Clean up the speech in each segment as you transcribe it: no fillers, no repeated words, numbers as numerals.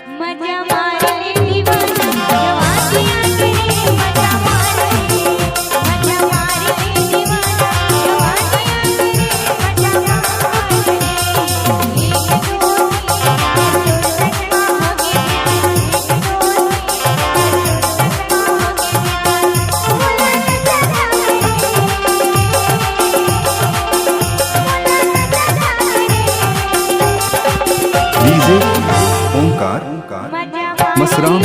मजा मारे दीवाना जवानियां तेरे मजा मारे दीवाना जवानियां तेरे मजा मारे डीजे ओंकार मसराम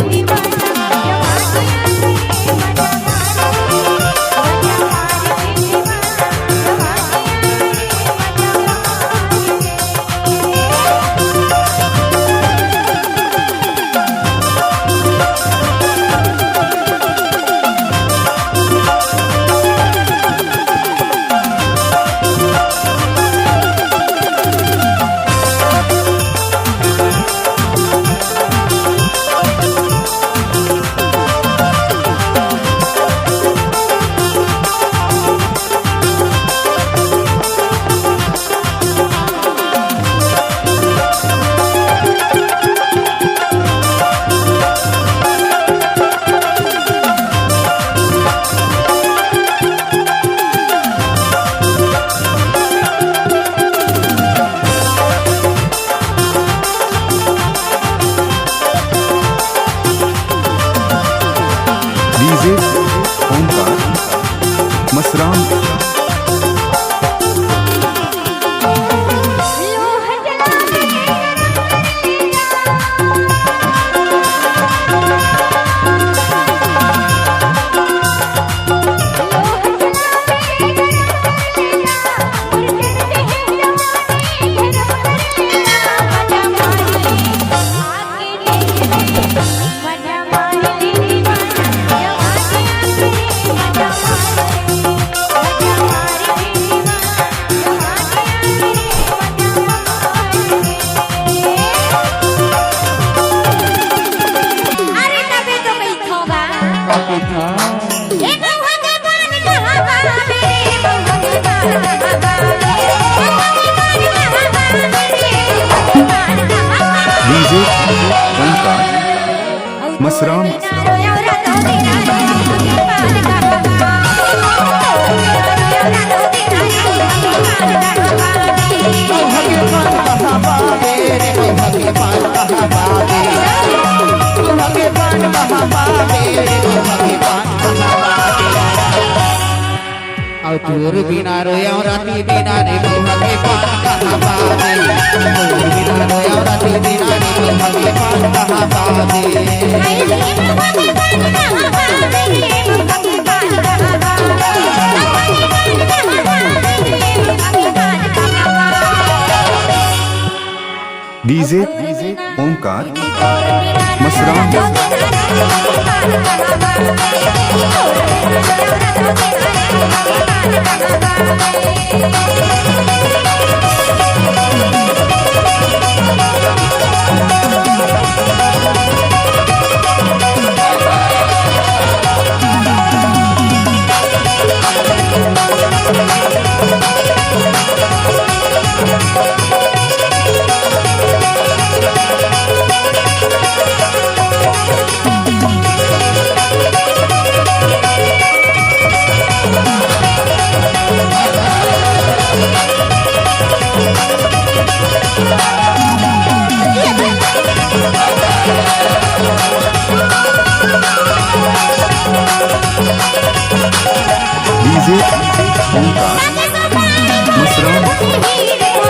डीजे ओंकार मसराम डीजे ओंकार मसराम तुर बिना रोया राती बिना रे भगे पान कहाँ बाजे तुर बिना रोया राती बिना रे भगे पान कहाँ बाजे डीजे ओंकार मसराम डीजे ओंकार मसराम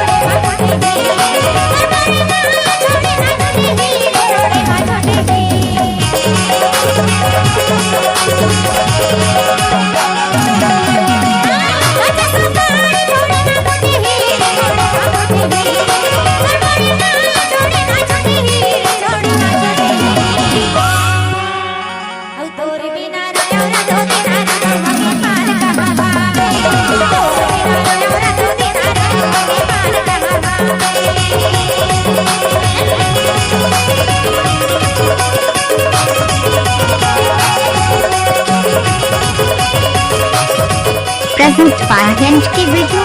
प्रेजेंट फायरगंज की video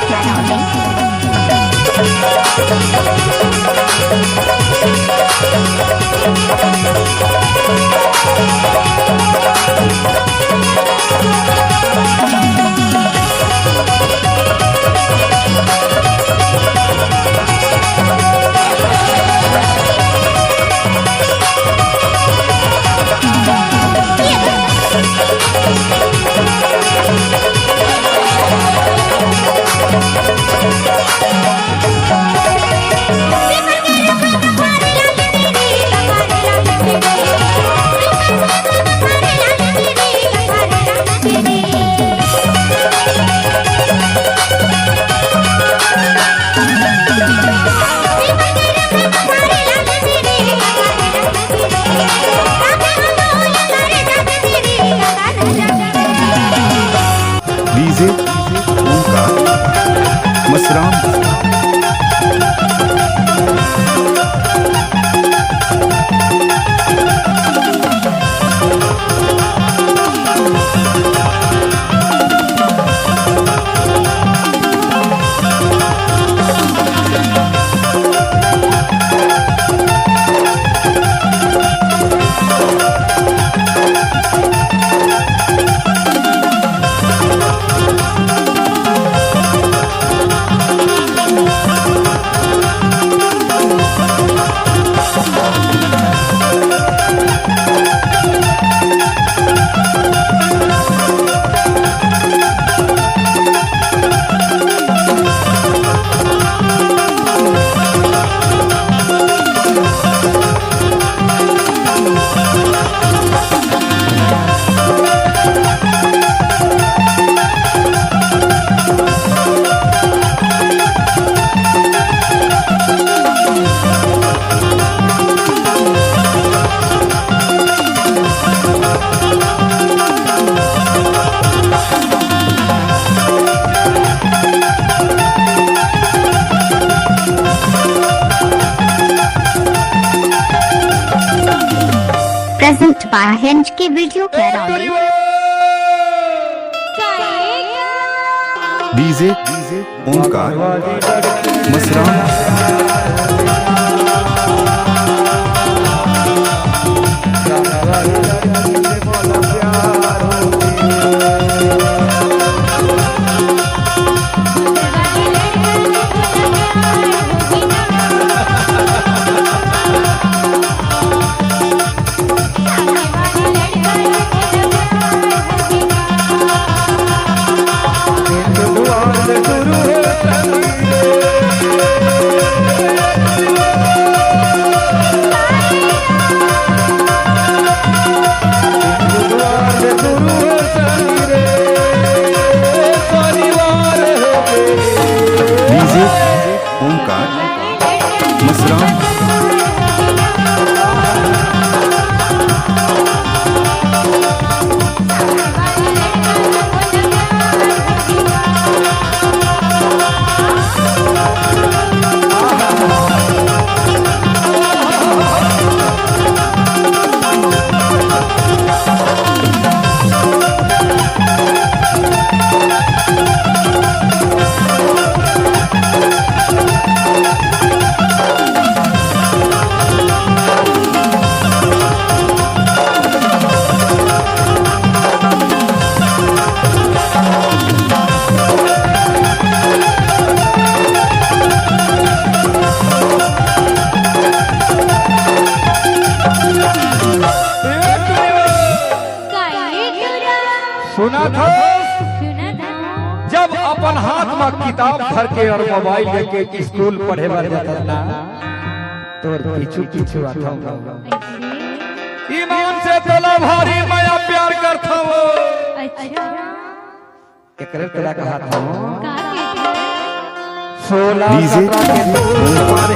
DJ Omkar Masram Present by HK Video Caroli. DJ Omkar Masram DJ Omkar Masram सुना था जब अपन हाथ में किताब भर के और मोबाइल लेके स्कूल पढ़े बर जाता ना तो पीछू पीछू आता हूँ ईमान से तोला भारी माया प्यार करता हूँ एकरे तेरा कहा था डीजे ओमकार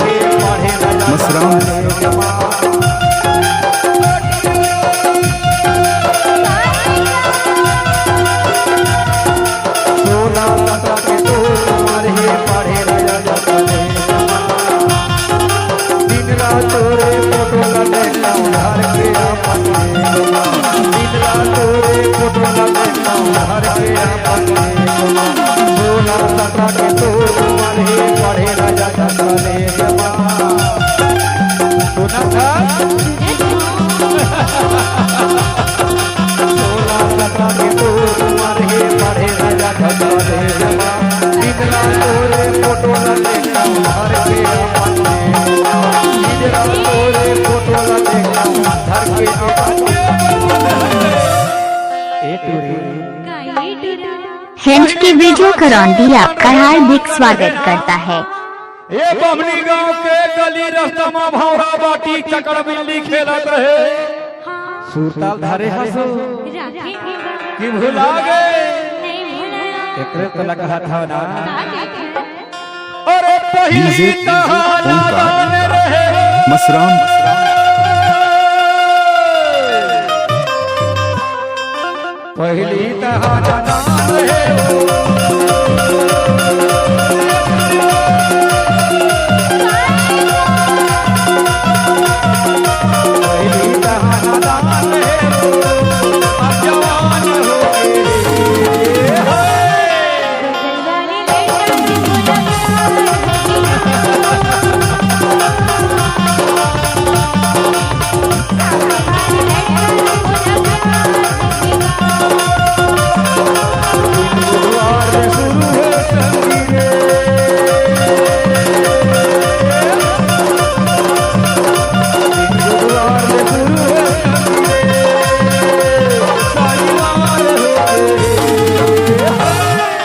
मसराम सुना था के आवाज़े ए टूरी काई डुरा फ्रेंड्स की वीडियो करौंदी आपका हार्दिक स्वागत करता है। ये बमनी गांव के गली रास्ता में भौरा बाटी चक्र बिल्ली खेलत रहे सुरताल धारे हसो राखे कि भुला गए नहीं भुलाया एकरे तो लगा था ना देखे अरे पहली डीजे तहाना गान रहे मसराम पहली तहाना गान रहे पहली तहाना गान रहे अब जवान हो गए गलवाले लेटा के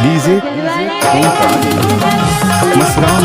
डीजे ओमकार मसराम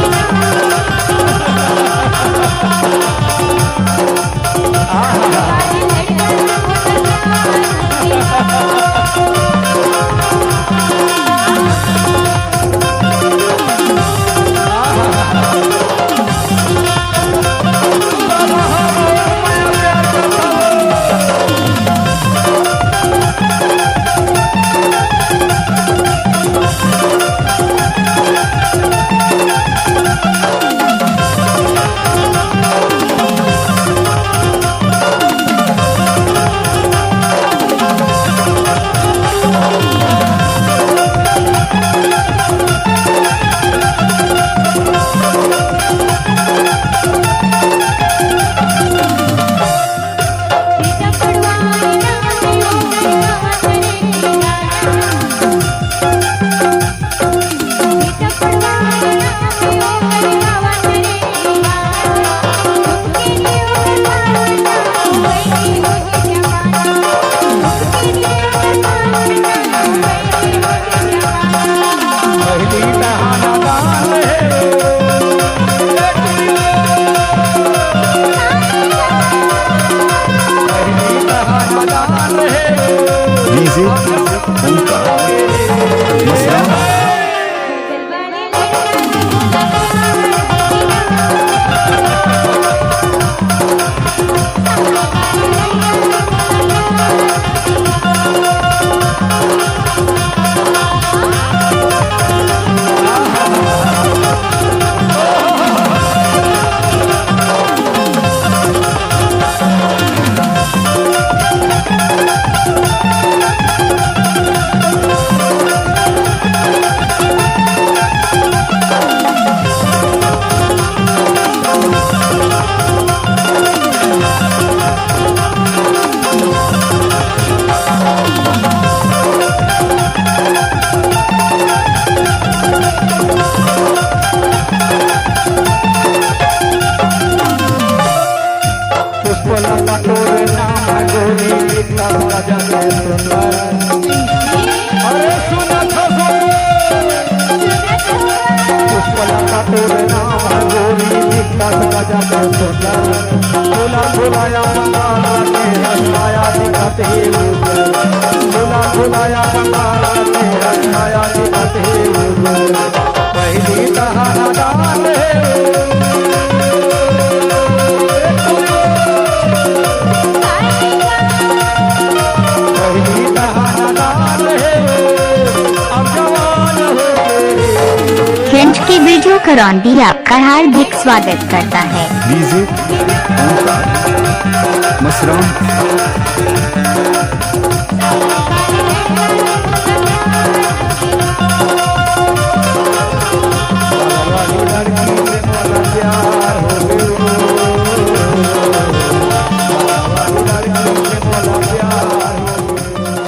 पहली तहाना गान पहली तहाना गान डीजे ओमकार मसराम पुष्पलता तोरे नाम गोरी लिखा राजा के सुंदर अरे सुनत हो पुष्पलता तोरे नाम गोरी लिखा राजा के सुंदर भोला भोलाया मंगाला के हंसाया दिखते उजर भोला भोलाया मंगाला के हंसाया दिखते उजर पहली तहाना गान पहली तहाना गान अब जवान हो गए फ्रेंड्स की वीडियो करौंदी आपका हार्दिक स्वागत करता है। डीजे ओमकार मसराम